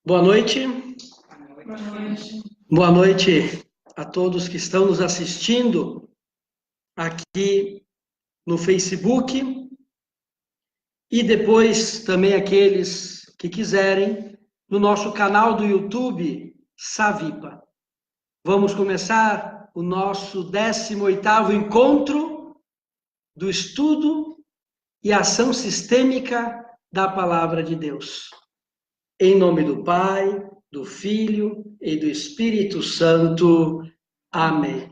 Boa noite. Boa noite. Boa noite a todos que estão nos assistindo aqui no Facebook e depois também aqueles que quiserem no nosso canal do YouTube Savipa. Vamos começar o nosso 18º encontro do estudo e ação sistêmica da Palavra de Deus. Em nome do Pai, do Filho e do Espírito Santo. Amém.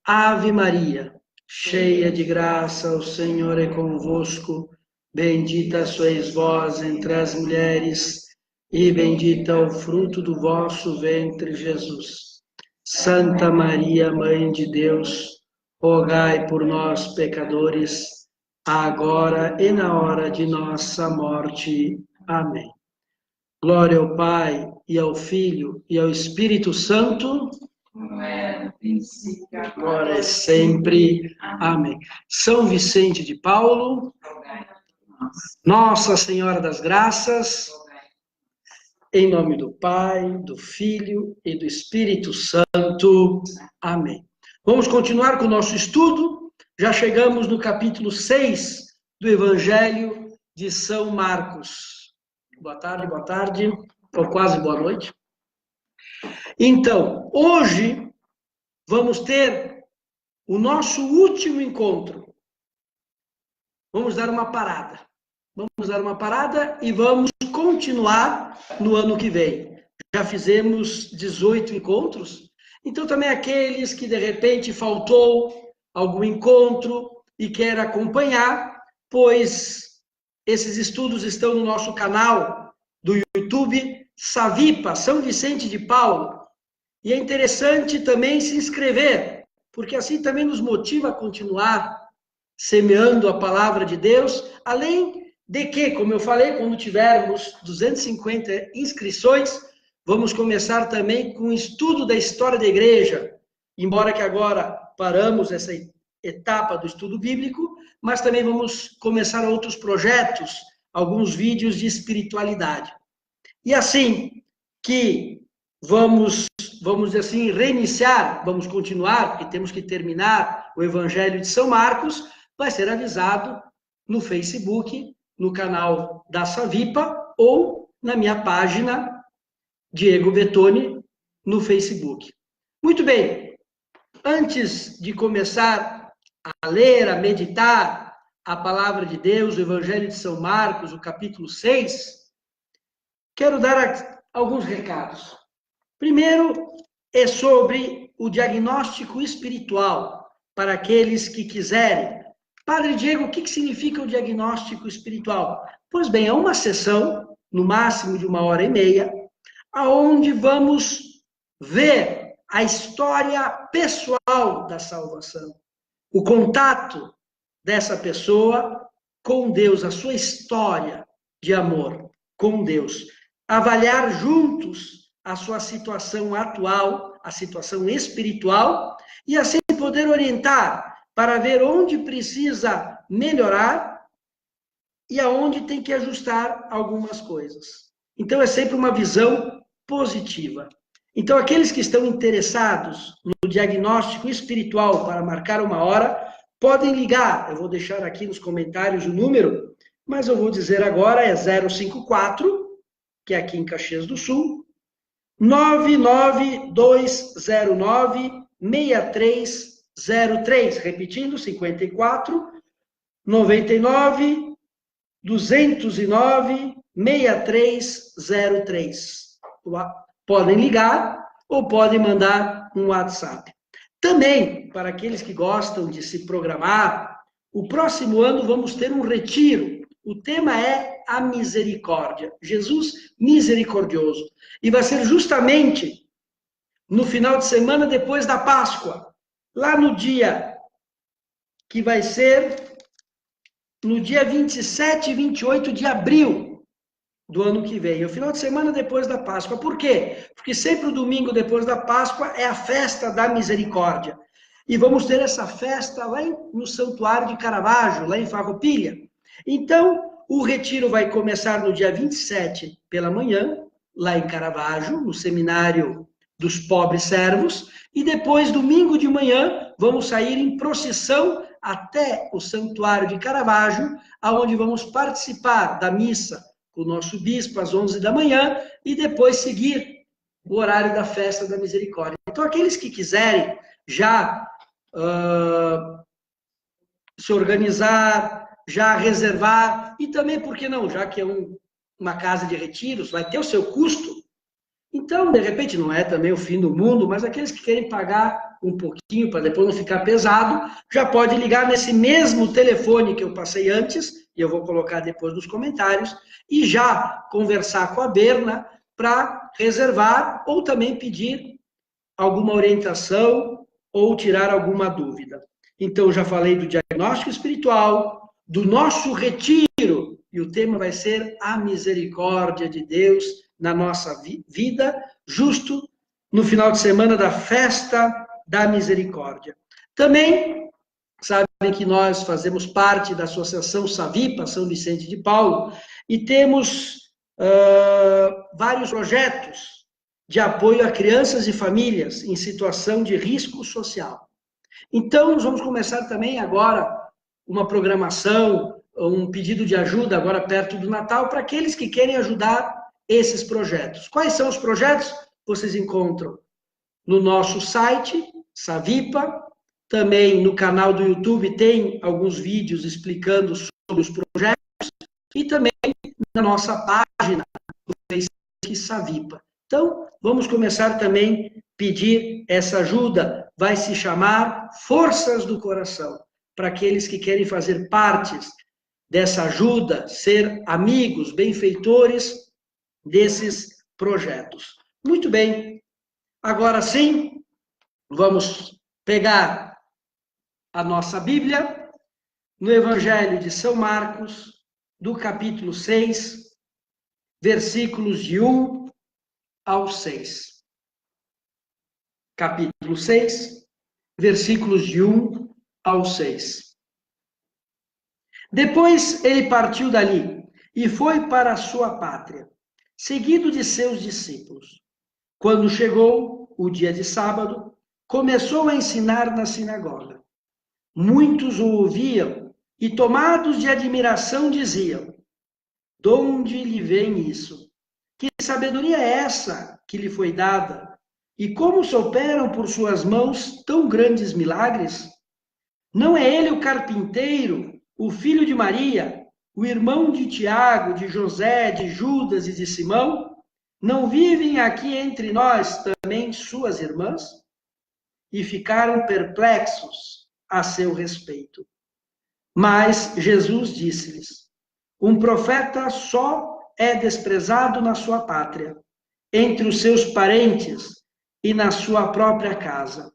Ave Maria, cheia de graça, o Senhor é convosco. Bendita sois vós entre as mulheres, e bendito é o fruto do vosso ventre, Jesus. Santa Maria, Mãe de Deus, rogai por nós, pecadores, agora e na hora de nossa morte. Amém. Glória ao Pai, e ao Filho, e ao Espírito Santo. Como é no princípio, Agora e sempre. Amém. São Vicente de Paulo, Nossa Senhora das Graças, em nome do Pai, do Filho e do Espírito Santo. Amém. Vamos continuar com o nosso estudo. Já chegamos no capítulo 6 do Evangelho de São Marcos. Boa tarde, ou quase boa noite. Então, hoje vamos ter o nosso último encontro. Vamos dar uma parada. E vamos continuar no ano que vem. Já fizemos 18 encontros, então também aqueles que de repente faltou algum encontro e quer acompanhar, pois esses estudos estão no nosso canal do YouTube, Savipa, São Vicente de Paulo. E é interessante também se inscrever, porque assim também nos motiva a continuar semeando a palavra de Deus, além de que, como eu falei, quando tivermos 250 inscrições, vamos começar também com o estudo da história da igreja, embora que agora paramos essa etapa do estudo bíblico, mas também vamos começar outros projetos, alguns vídeos de espiritualidade. E assim que vamos dizer assim, reiniciar, vamos continuar, porque temos que terminar o Evangelho de São Marcos, vai ser avisado no Facebook, no canal da Savipa, ou na minha página, Diego Bettoni, no Facebook. Muito bem, antes de começar a ler, a meditar a palavra de Deus, o Evangelho de São Marcos, o capítulo 6, quero dar alguns recados. Primeiro, é sobre o diagnóstico espiritual, para aqueles que quiserem. Padre Diego, o que significa o diagnóstico espiritual? Pois bem, é uma sessão, no máximo de 1h30, onde vamos ver a história pessoal da salvação, o contato dessa pessoa com Deus, a sua história de amor com Deus. Avaliar juntos a sua situação atual, a situação espiritual, e assim poder orientar para ver onde precisa melhorar e aonde tem que ajustar algumas coisas. Então, é sempre uma visão positiva. Então, aqueles que estão interessados no diagnóstico espiritual para marcar uma hora, podem ligar. Eu vou deixar aqui nos comentários o número, mas eu vou dizer agora, é 054, que é aqui em Caxias do Sul, 99209-6303, repetindo, 54 99 209 6303. Podem ligar ou podem mandar um WhatsApp. Também, para aqueles que gostam de se programar, o próximo ano vamos ter um retiro. O tema é a misericórdia. Jesus misericordioso. E vai ser justamente no final de semana depois da Páscoa. Lá no dia que vai ser no dia 27 e 28 de abril do ano que vem. O final de semana depois da Páscoa. Por quê? Porque sempre o domingo depois da Páscoa é a festa da misericórdia. E vamos ter essa festa lá no Santuário de Caravaggio, lá em Farroupilha. Então, o retiro vai começar no dia 27 pela manhã, lá em Caravaggio, no Seminário dos Pobres Servos, e depois, domingo de manhã, vamos sair em procissão até o Santuário de Caravaggio, aonde vamos participar da missa com o nosso bispo às 11 da manhã e depois seguir o horário da festa da misericórdia. Então, aqueles que quiserem já se organizar, já reservar, e também, por que não, já que é uma casa de retiros, vai ter o seu custo, então, de repente, não é também o fim do mundo, mas aqueles que querem pagar um pouquinho para depois não ficar pesado, já pode ligar nesse mesmo telefone que eu passei antes, e eu vou colocar depois nos comentários, e já conversar com a Berna para reservar ou também pedir alguma orientação ou tirar alguma dúvida. Então, já falei do diagnóstico espiritual, do nosso retiro, e o tema vai ser a misericórdia de Deus na nossa vida, justo no final de semana da festa da misericórdia. Também sabem que nós fazemos parte da Associação Savipa, São Vicente de Paulo, e temos vários projetos de apoio a crianças e famílias em situação de risco social. Então, nós vamos começar também agora uma programação, um pedido de ajuda agora perto do Natal, para aqueles que querem ajudar esses projetos. Quais são os projetos? Vocês encontram no nosso site, Savipa, também no canal do YouTube tem alguns vídeos explicando sobre os projetos, e também na nossa página do Facebook Savipa. Então, vamos começar também a pedir essa ajuda, vai se chamar Forças do Coração, para aqueles que querem fazer parte dessa ajuda, ser amigos, benfeitores desses projetos. Muito bem, agora sim, vamos pegar a nossa Bíblia no Evangelho de São Marcos, do capítulo 6, versículos de 1 ao 6. Capítulo 6, versículos de 1 ao 6. Depois ele partiu dali e foi para a sua pátria, seguido de seus discípulos. Quando chegou o dia de sábado, começou a ensinar na sinagoga. Muitos o ouviam e, tomados de admiração, diziam: de onde lhe vem isso? Que sabedoria é essa que lhe foi dada? E como se operam por suas mãos tão grandes milagres? Não é ele o carpinteiro, o filho de Maria, o irmão de Tiago, de José, de Judas e de Simão? Não vivem aqui entre nós também suas irmãs? E ficaram perplexos a seu respeito. Mas Jesus disse-lhes: um profeta só é desprezado na sua pátria, entre os seus parentes e na sua própria casa.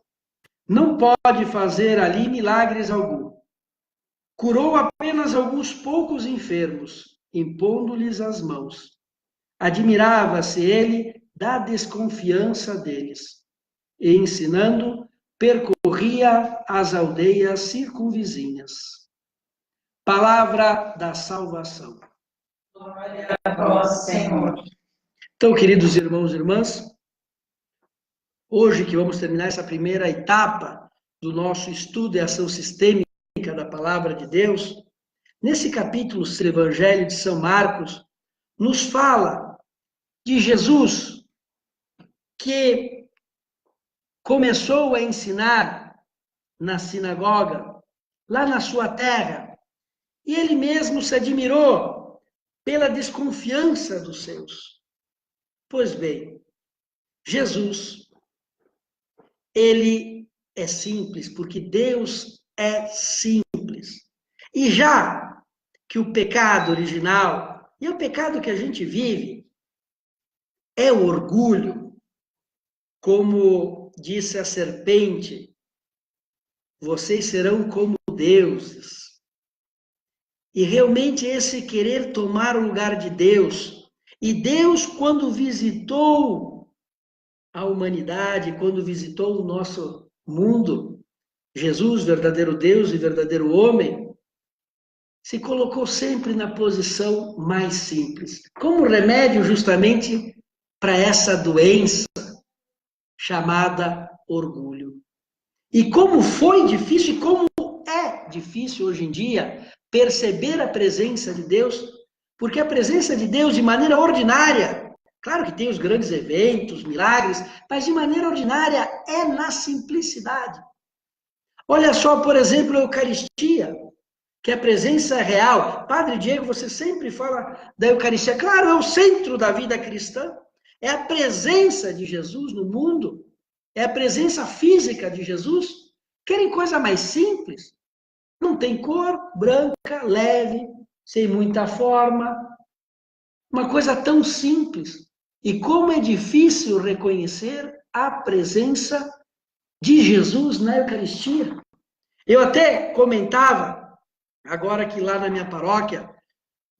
Não pode fazer ali milagres algum. Curou apenas alguns poucos enfermos, impondo-lhes as mãos. Admirava-se ele da desconfiança deles, e ensinando, percorria as aldeias circunvizinhas. Palavra da salvação. Glória a vós, Senhor. Então, queridos irmãos e irmãs, hoje que vamos terminar essa primeira etapa do nosso estudo e ação sistêmica da Palavra de Deus, nesse capítulo do Evangelho de São Marcos, nos fala de Jesus, que começou a ensinar na sinagoga, lá na sua terra, e ele mesmo se admirou pela desconfiança dos seus. Pois bem, Jesus, ele é simples, porque Deus é simples. E já que o pecado original, e é o pecado que a gente vive, é o orgulho, como disse a serpente, vocês serão como deuses. E realmente esse querer tomar o lugar de Deus, e Deus, quando visitou a humanidade, quando visitou o nosso mundo, Jesus, verdadeiro Deus e verdadeiro homem, se colocou sempre na posição mais simples, como remédio justamente para essa doença chamada orgulho. E como foi difícil e como é difícil hoje em dia perceber a presença de Deus, porque a presença de Deus de maneira ordinária, claro que tem os grandes eventos, milagres, mas de maneira ordinária é na simplicidade. Olha só, por exemplo, a Eucaristia, que é a presença real. Padre Diego, você sempre fala da Eucaristia. Claro, é o centro da vida cristã. É a presença de Jesus no mundo. É a presença física de Jesus. Querem coisa mais simples? Não tem cor, branca, leve, sem muita forma. Uma coisa tão simples. E como é difícil reconhecer a presença de Jesus na Eucaristia. Eu até comentava, agora que lá na minha paróquia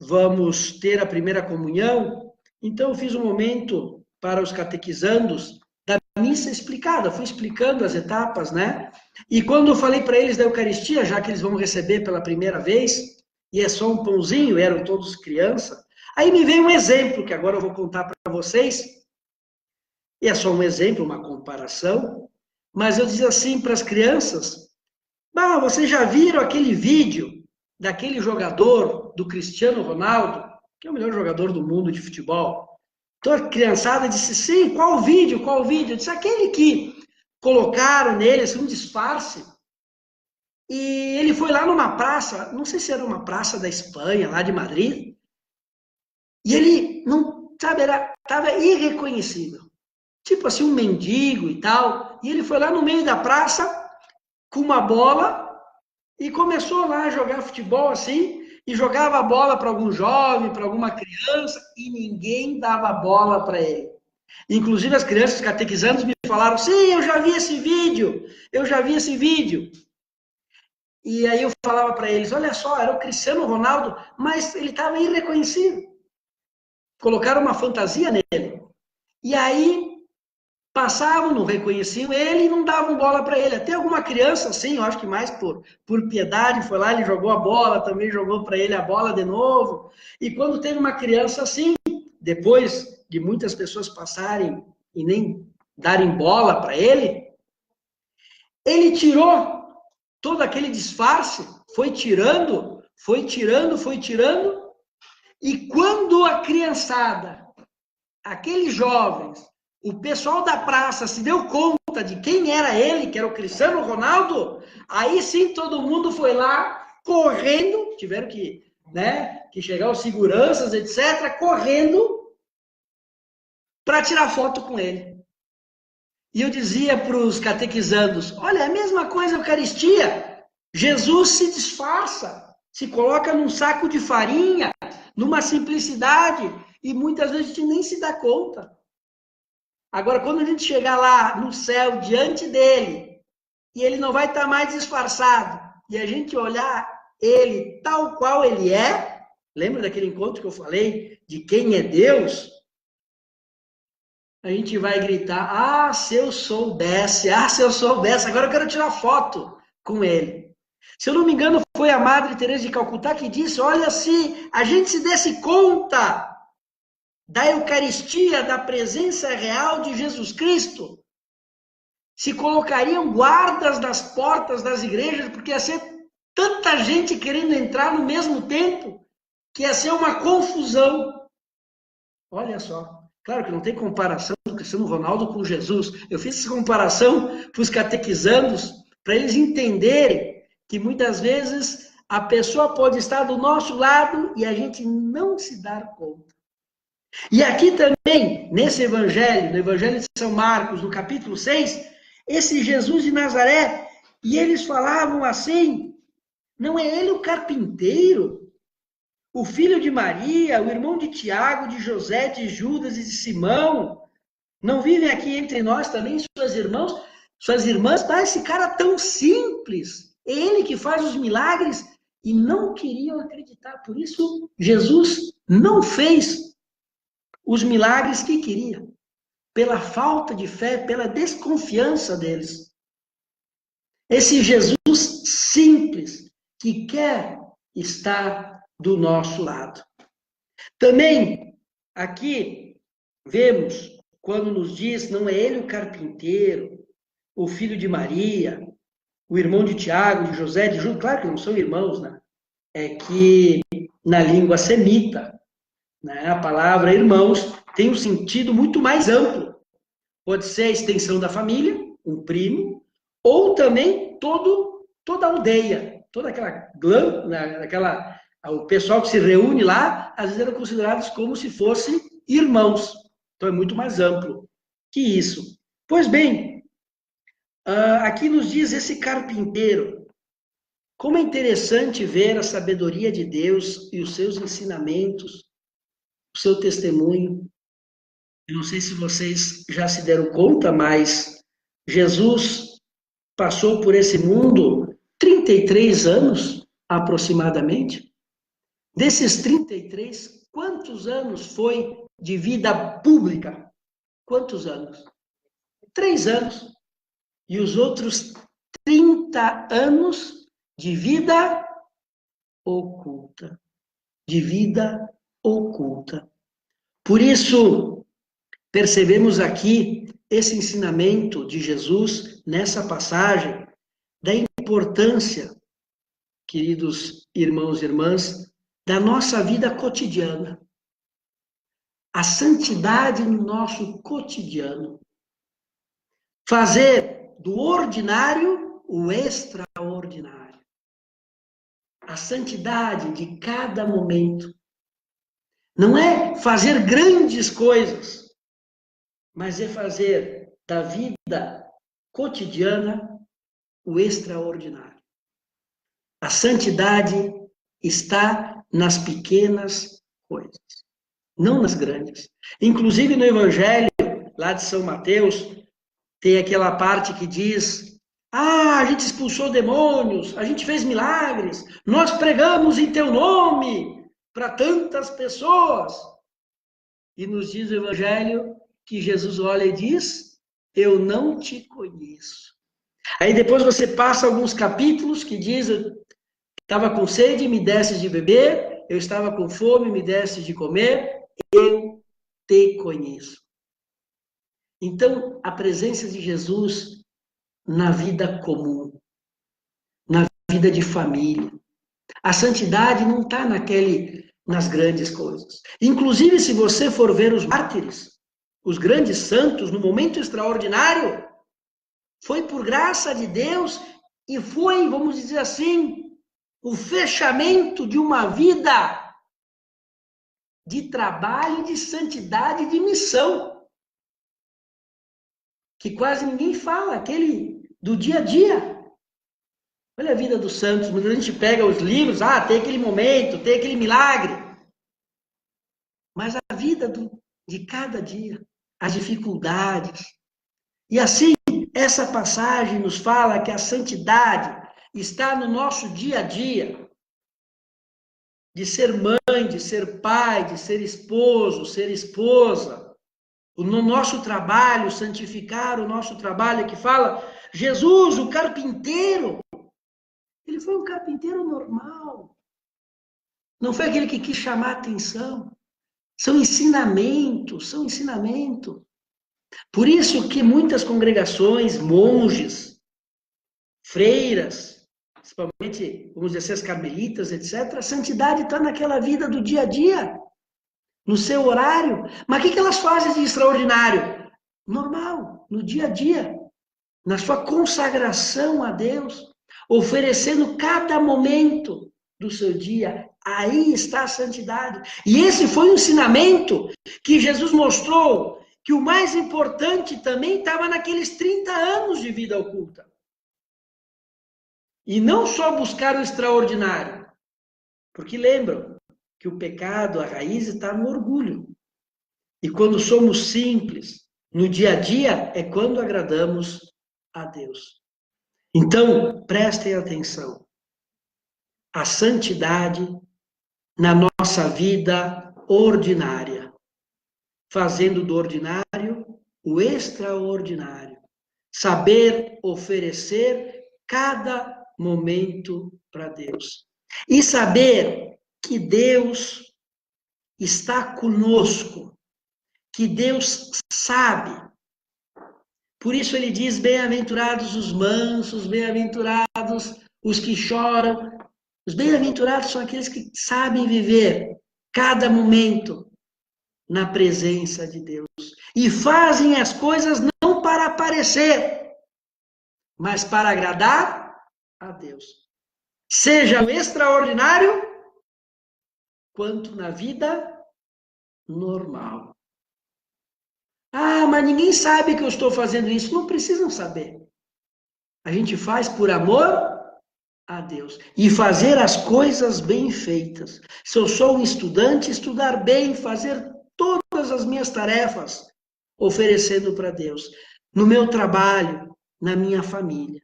vamos ter a primeira comunhão, então eu fiz um momento para os catequizandos da missa explicada, fui explicando as etapas, né? E quando eu falei para eles da Eucaristia, já que eles vão receber pela primeira vez, e é só um pãozinho, eram todos crianças, aí me veio um exemplo, que agora eu vou contar para vocês, e é só um exemplo, uma comparação, mas eu dizia assim para as crianças, vocês já viram aquele vídeo daquele jogador, do Cristiano Ronaldo, que é o melhor jogador do mundo de futebol? Então a criançada disse, sim, qual vídeo? Qual vídeo? Eu disse, aquele que colocaram nele, assim, um disfarce, e ele foi lá numa praça, não sei se era uma praça da Espanha, lá de Madrid, e ele, não, sabe, estava irreconhecível. Tipo assim, um mendigo e tal, e ele foi lá no meio da praça, com uma bola, e começou lá a jogar futebol assim, e jogava a bola para algum jovem, para alguma criança, e ninguém dava bola para ele. Inclusive as crianças catequizandos me falaram, sim, eu já vi esse vídeo, eu já vi esse vídeo. E aí eu falava para eles, olha só, era o Cristiano Ronaldo, mas ele estava irreconhecível. Colocaram uma fantasia nele. E aí passavam, não reconheciam ele e não davam bola para ele. Até alguma criança, assim, eu acho que mais por piedade, foi lá, ele jogou a bola, também jogou para ele a bola de novo. E quando teve uma criança assim, depois de muitas pessoas passarem e nem darem bola para ele tirou todo aquele disfarce, foi tirando, e quando a criançada, aqueles jovens, o pessoal da praça se deu conta de quem era ele, que era o Cristiano Ronaldo, aí sim todo mundo foi lá, correndo, tiveram que chegar os seguranças, etc., correndo para tirar foto com ele. E eu dizia para os catequizandos, olha, é a mesma coisa a Eucaristia, Jesus se disfarça, se coloca num saco de farinha, numa simplicidade, e muitas vezes a gente nem se dá conta. Agora, quando a gente chegar lá no céu, diante dele, e ele não vai estar mais disfarçado, e a gente olhar ele tal qual ele é, lembra daquele encontro que eu falei, de quem é Deus? A gente vai gritar, se eu soubesse, agora eu quero tirar foto com ele. Se eu não me engano, foi a Madre Teresa de Calcutá que disse, olha, se a gente se desse conta da Eucaristia, da presença real de Jesus Cristo, se colocariam guardas nas portas das igrejas, porque ia ser tanta gente querendo entrar no mesmo tempo, que ia ser uma confusão. Olha só, claro que não tem comparação do Cristiano Ronaldo com Jesus. Eu fiz essa comparação para os catequizandos, para eles entenderem que muitas vezes a pessoa pode estar do nosso lado e a gente não se dar conta. E aqui também, nesse evangelho, no evangelho de São Marcos, no capítulo 6, esse Jesus de Nazaré, e eles falavam assim, não é ele o carpinteiro? O filho de Maria, o irmão de Tiago, de José, de Judas e de Simão, não vivem aqui entre nós também suas irmãs? Esse cara tão simples, é ele que faz os milagres, e não queriam acreditar. Por isso, Jesus não fez os milagres que queria, pela falta de fé, pela desconfiança deles. Esse Jesus simples, que quer estar do nosso lado. Também, aqui, vemos quando nos diz, não é ele o carpinteiro, o filho de Maria, o irmão de Tiago, de José, de Judas, claro que não são irmãos, né? É que na língua semita, né, a palavra irmãos tem um sentido muito mais amplo. Pode ser a extensão da família, um primo, ou também toda a aldeia, toda aquela o pessoal que se reúne lá, às vezes eram considerados como se fossem irmãos. Então é muito mais amplo que isso. Pois bem, aqui nos diz esse carpinteiro. Como é interessante ver a sabedoria de Deus e os seus ensinamentos, o seu testemunho. Eu não sei se vocês já se deram conta, mas Jesus passou por esse mundo 33 anos, aproximadamente. Desses 33, quantos anos foi de vida pública? Quantos anos? 3 anos. E os outros 30 anos de vida oculta. De vida oculta. Por isso, percebemos aqui esse ensinamento de Jesus nessa passagem da importância, queridos irmãos e irmãs, da nossa vida cotidiana. A santidade no nosso cotidiano. Fazer do ordinário o extraordinário. A santidade de cada momento. Não é fazer grandes coisas, mas é fazer da vida cotidiana o extraordinário. A santidade está nas pequenas coisas, não nas grandes. Inclusive no Evangelho, lá de São Mateus, tem aquela parte que diz: a gente expulsou demônios, a gente fez milagres, nós pregamos em teu nome para tantas pessoas. E nos diz o Evangelho que Jesus olha e diz: eu não te conheço. Aí depois você passa alguns capítulos que diz: eu estava com sede, me deste de beber, eu estava com fome, me deste de comer, eu te conheço. Então, a presença de Jesus na vida comum, na vida de família. A santidade não está nas grandes coisas. Inclusive, se você for ver os mártires, os grandes santos, no momento extraordinário, foi por graça de Deus e foi, vamos dizer assim, o fechamento de uma vida de trabalho, de santidade, de missão. Que quase ninguém fala, aquele do dia a dia. Olha a vida dos santos, muita gente pega os livros, tem aquele momento, tem aquele milagre. Mas a vida de cada dia, as dificuldades. E assim, essa passagem nos fala que a santidade está no nosso dia a dia. De ser mãe, de ser pai, de ser esposo, ser esposa. No nosso trabalho, santificar o nosso trabalho, que fala, Jesus, o carpinteiro, ele foi um carpinteiro normal. Não foi aquele que quis chamar a atenção. São ensinamentos, são ensinamentos. Por isso que muitas congregações, monges, freiras, principalmente, vamos dizer assim, as carmelitas, etc., a santidade está naquela vida do dia a dia. No seu horário. Mas o que elas fazem de extraordinário? Normal, no dia a dia. Na sua consagração a Deus. Oferecendo cada momento do seu dia. Aí está a santidade. E esse foi um ensinamento que Jesus mostrou que o mais importante também estava naqueles 30 anos de vida oculta. E não só buscar o extraordinário. Porque lembram, que o pecado, a raiz está no orgulho. E quando somos simples, no dia a dia, é quando agradamos a Deus. Então, prestem atenção. A santidade na nossa vida ordinária. Fazendo do ordinário o extraordinário. Saber oferecer cada momento para Deus. E saber que Deus está conosco, que Deus sabe. Por isso ele diz, bem-aventurados os mansos, bem-aventurados os que choram. Os bem-aventurados são aqueles que sabem viver cada momento na presença de Deus. E fazem as coisas não para aparecer, mas para agradar a Deus. Seja no extraordinário, quanto na vida normal. Ah, mas ninguém sabe que eu estou fazendo isso. Não precisam saber. A gente faz por amor a Deus. E fazer as coisas bem feitas. Se eu sou um estudante, estudar bem, fazer todas as minhas tarefas, oferecendo para Deus. No meu trabalho, na minha família.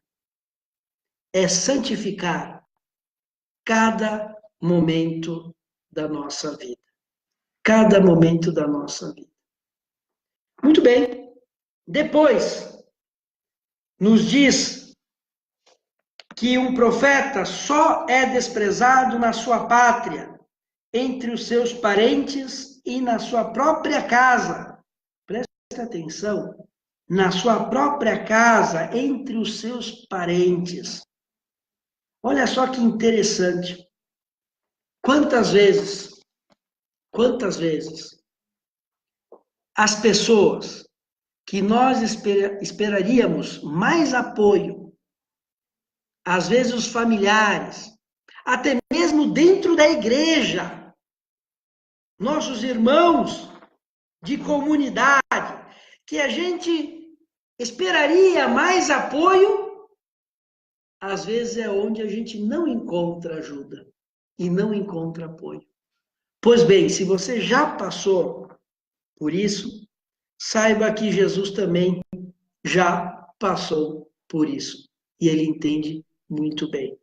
É santificar cada momento da nossa vida. Cada momento da nossa vida. Muito bem. Depois, nos diz que um profeta só é desprezado na sua pátria, entre os seus parentes e na sua própria casa. Preste atenção. Na sua própria casa, entre os seus parentes. Olha só que interessante. Quantas vezes as pessoas que nós esperaríamos mais apoio, às vezes os familiares, até mesmo dentro da igreja, nossos irmãos de comunidade, que a gente esperaria mais apoio, às vezes é onde a gente não encontra ajuda e não encontra apoio. Pois bem, se você já passou por isso, saiba que Jesus também já passou por isso. E ele entende muito bem.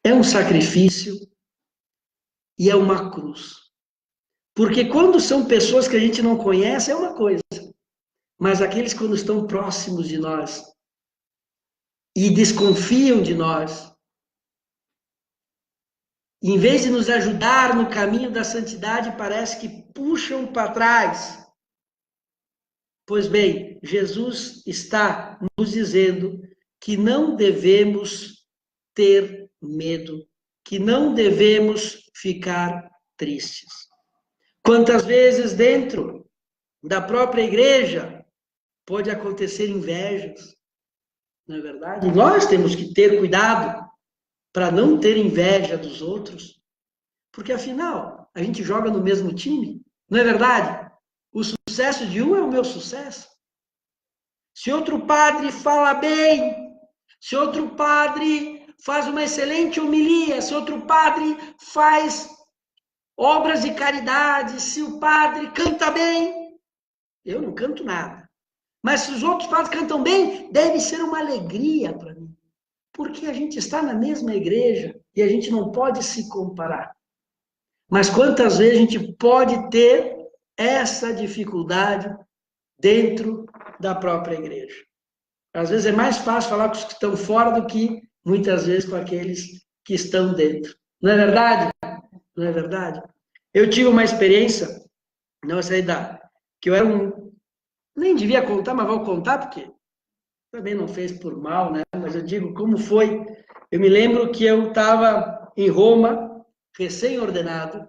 É um sacrifício e é uma cruz. Porque quando são pessoas que a gente não conhece, é uma coisa. Mas aqueles quando estão próximos de nós e desconfiam de nós, em vez de nos ajudar no caminho da santidade, parece que puxam para trás. Pois bem, Jesus está nos dizendo que não devemos ter medo, que não devemos ficar tristes. Quantas vezes dentro da própria igreja pode acontecer invejas, não é verdade? Nós temos que ter cuidado para não ter inveja dos outros, porque afinal a gente joga no mesmo time, não é verdade? O sucesso de um é o meu sucesso. Se outro padre fala bem, se outro padre faz uma excelente homilia, se outro padre faz obras de caridade, se o padre canta bem, eu não canto nada. Mas se os outros padres cantam bem, deve ser uma alegria para mim. Porque a gente está na mesma igreja e a gente não pode se comparar. Mas quantas vezes a gente pode ter essa dificuldade dentro da própria igreja? Às vezes é mais fácil falar com os que estão fora do que, muitas vezes, com aqueles que estão dentro. Não é verdade? Não é verdade? Eu tive uma experiência, não sei que eu era nem devia contar, mas vou contar porque também não fez por mal, né? Mas eu digo como foi. Eu me lembro que eu estava em Roma, recém-ordenado,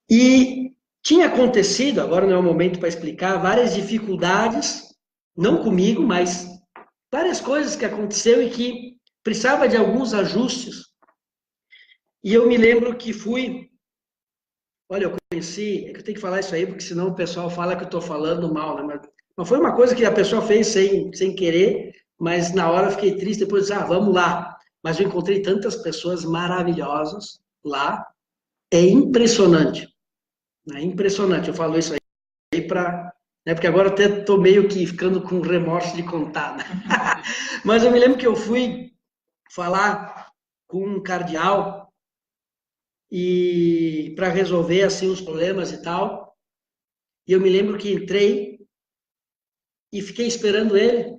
e tinha acontecido, agora não é o momento para explicar, várias dificuldades, não comigo, mas várias coisas que aconteceu e que precisava de alguns ajustes. E eu me lembro que fui, olha, eu conheci, é que eu tenho que falar isso aí, porque senão o pessoal fala que eu estou falando mal, né? Mas foi uma coisa que a pessoa fez sem querer, mas na hora eu fiquei triste, depois disse, vamos lá. Mas eu encontrei tantas pessoas maravilhosas lá, é impressionante. É impressionante, eu falo isso aí para... Né, porque agora até estou meio que ficando com remorso de contar. Né? Mas eu me lembro que eu fui falar com um cardeal e para resolver assim os problemas e tal. E eu me lembro que entrei e fiquei esperando ele.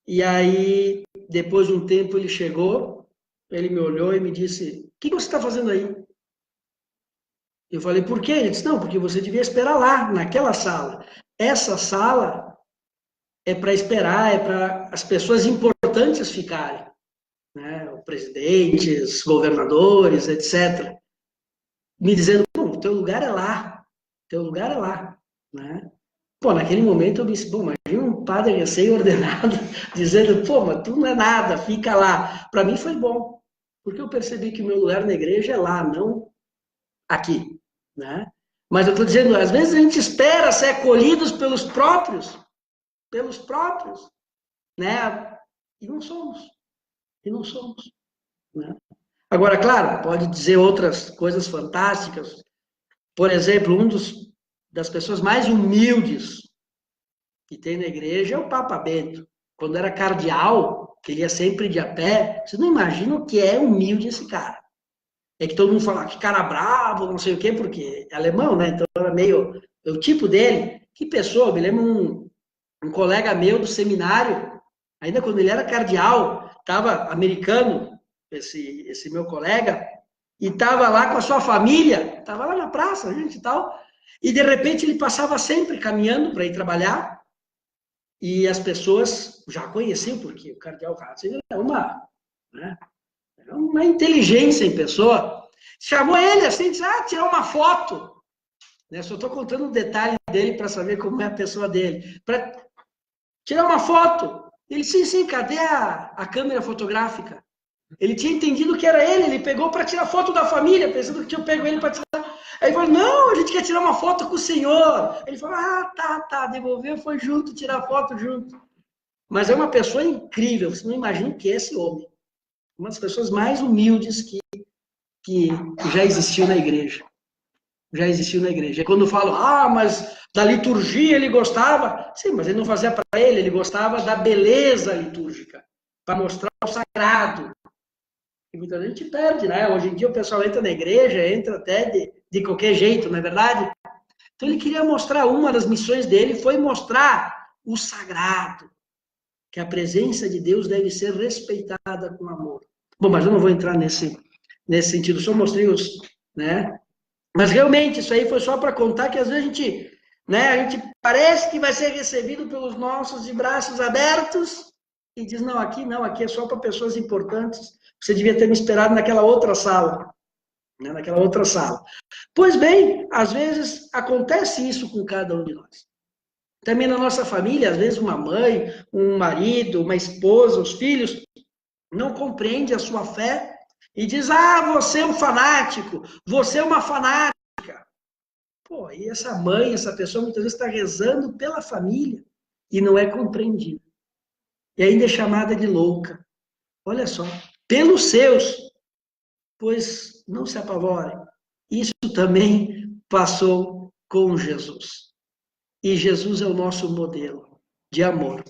E aí, depois de um tempo, ele chegou, ele me olhou e me disse, o que você está fazendo aí? Eu falei, por quê? Ele disse, não, porque você devia esperar lá, naquela sala. Essa sala é para esperar, é para as pessoas importantes ficarem, né? Presidentes, governadores, etc. Me dizendo, pô, o teu lugar é lá, teu lugar é lá, né? Pô, naquele momento eu disse, pô, imagina um padre recém-ordenado dizendo, pô, mas tu não é nada, fica lá. Para mim foi bom, porque eu percebi que o meu lugar na igreja é lá, não aqui, né? Mas eu estou dizendo, às vezes a gente espera ser acolhidos pelos próprios, né? E não somos, e não somos, né? Agora, claro, pode dizer outras coisas fantásticas. Por exemplo, das pessoas mais humildes que tem na igreja é o Papa Bento. Quando era cardeal, que ele ia sempre de a pé, você não imagina o que é humilde esse cara. É que todo mundo fala que cara bravo, não sei o quê, porque é alemão, né? Então era meio o tipo dele. Que pessoa, eu me lembro um colega meu do seminário, ainda quando ele era cardeal, estava americano, esse meu colega, e estava lá com a sua família, estava lá na praça, gente e tal, e de repente ele passava sempre caminhando para ir trabalhar, e as pessoas já conheciam, porque o cardeal Ratzinger né, é uma inteligência em pessoa. Chamou ele assim, disse, tirar uma foto. Né? Só estou contando um detalhe dele para saber como é a pessoa dele. Para tirar uma foto. Ele, sim, cadê a câmera fotográfica? Ele tinha entendido que era ele pegou para tirar foto da família, pensando que tinha pego ele para tirar. Aí ele falou, não, a gente quer tirar uma foto com o senhor. Ele falou, tá, devolveu, foi junto, tirar foto junto. Mas é uma pessoa incrível, você não imagina o que é esse homem. Uma das pessoas mais humildes que já existiu na igreja. Já existiu na igreja. E quando falam, mas da liturgia ele gostava. Sim, mas ele não fazia para ele gostava da beleza litúrgica, para mostrar o sagrado. E muita gente perde, né? Hoje em dia o pessoal entra na igreja, entra até de qualquer jeito, não é verdade? Então ele queria mostrar, uma das missões dele foi mostrar o sagrado, que a presença de Deus deve ser respeitada com amor. Bom, mas eu não vou entrar nesse sentido, só mostrei os, né? Mas realmente, isso aí foi só para contar que às vezes a gente parece que vai ser recebido pelos nossos de braços abertos e diz, não, aqui é só para pessoas importantes, você devia ter me esperado naquela outra sala, né? Naquela outra sala. Pois bem, às vezes acontece isso com cada um de nós. Também na nossa família, às vezes uma mãe, um marido, uma esposa, os filhos, não compreende a sua fé e diz, você é um fanático, você é uma fanática. Pô, e essa mãe, essa pessoa, muitas vezes está rezando pela família e não é compreendida. E ainda é chamada de louca. Olha só, pelos seus, pois não se apavorem. Isso também passou com Jesus. E Jesus é o nosso modelo de amor.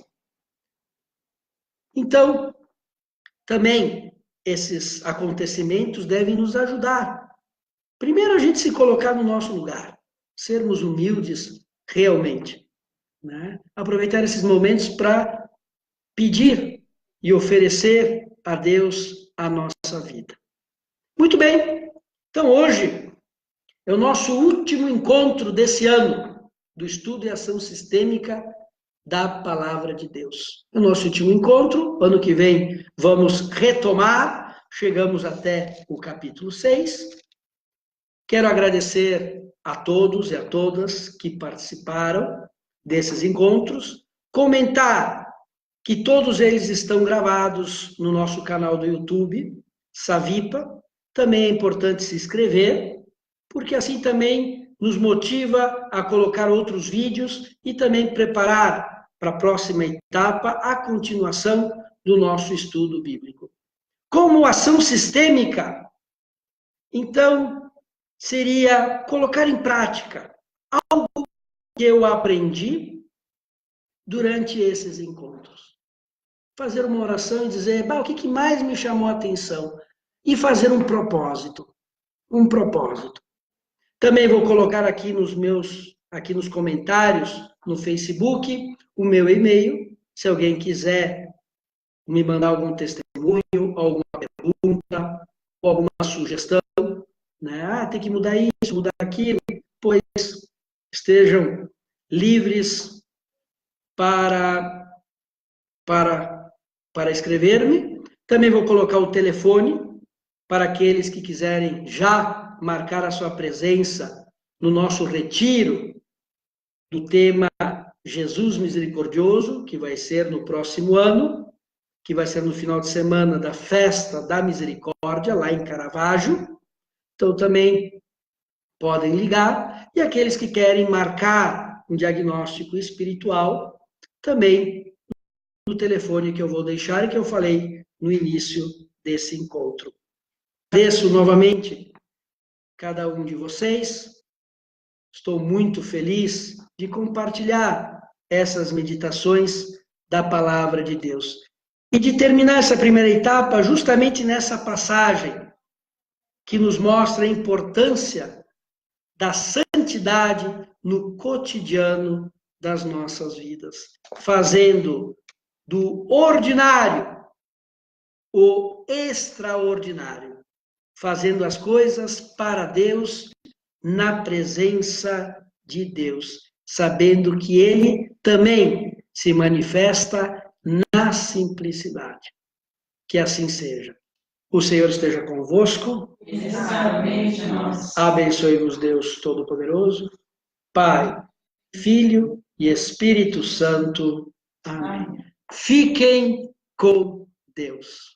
Então, também esses acontecimentos devem nos ajudar. Primeiro, a gente se colocar no nosso lugar, sermos humildes realmente, né? Aproveitar esses momentos para pedir e oferecer a Deus a nossa vida. Muito bem, então hoje é o nosso último encontro desse ano do estudo e ação sistêmica da Palavra de Deus. É o nosso último encontro, ano que vem vamos retomar, chegamos até o capítulo 6. Quero agradecer a todos e a todas que participaram desses encontros, comentar que todos eles estão gravados no nosso canal do YouTube, Savipa. Também é importante se inscrever, porque assim também nos motiva a colocar outros vídeos e também preparar para a próxima etapa a continuação do nosso estudo bíblico. Como ação sistêmica, então, seria colocar em prática algo que eu aprendi durante esses encontros. Fazer uma oração e dizer, o que mais me chamou a atenção? E fazer um propósito. Um propósito. Também vou colocar aqui nos comentários, no Facebook, o meu e-mail. Se alguém quiser me mandar algum testemunho, alguma pergunta, ou alguma sugestão, né? Ah, tem que mudar isso, mudar aquilo, pois estejam livres para escrever-me. Também vou colocar o telefone para aqueles que quiserem já marcar a sua presença no nosso retiro do tema Jesus Misericordioso, que vai ser no próximo ano, que vai ser no final de semana da Festa da Misericórdia, lá em Caravaggio. Então, também podem ligar. E aqueles que querem marcar um diagnóstico espiritual, também no telefone que eu vou deixar e que eu falei no início desse encontro. Agradeço novamente cada um de vocês. Estou muito feliz de compartilhar essas meditações da Palavra de Deus. E de terminar essa primeira etapa justamente nessa passagem que nos mostra a importância da santidade no cotidiano das nossas vidas, fazendo do ordinário o extraordinário, fazendo as coisas para Deus, na presença de Deus, sabendo que Ele também se manifesta na simplicidade. Que assim seja. O Senhor esteja convosco. Abençoe-vos Deus Todo-Poderoso, Pai, Filho e Espírito Santo. Amém. Fiquem com Deus.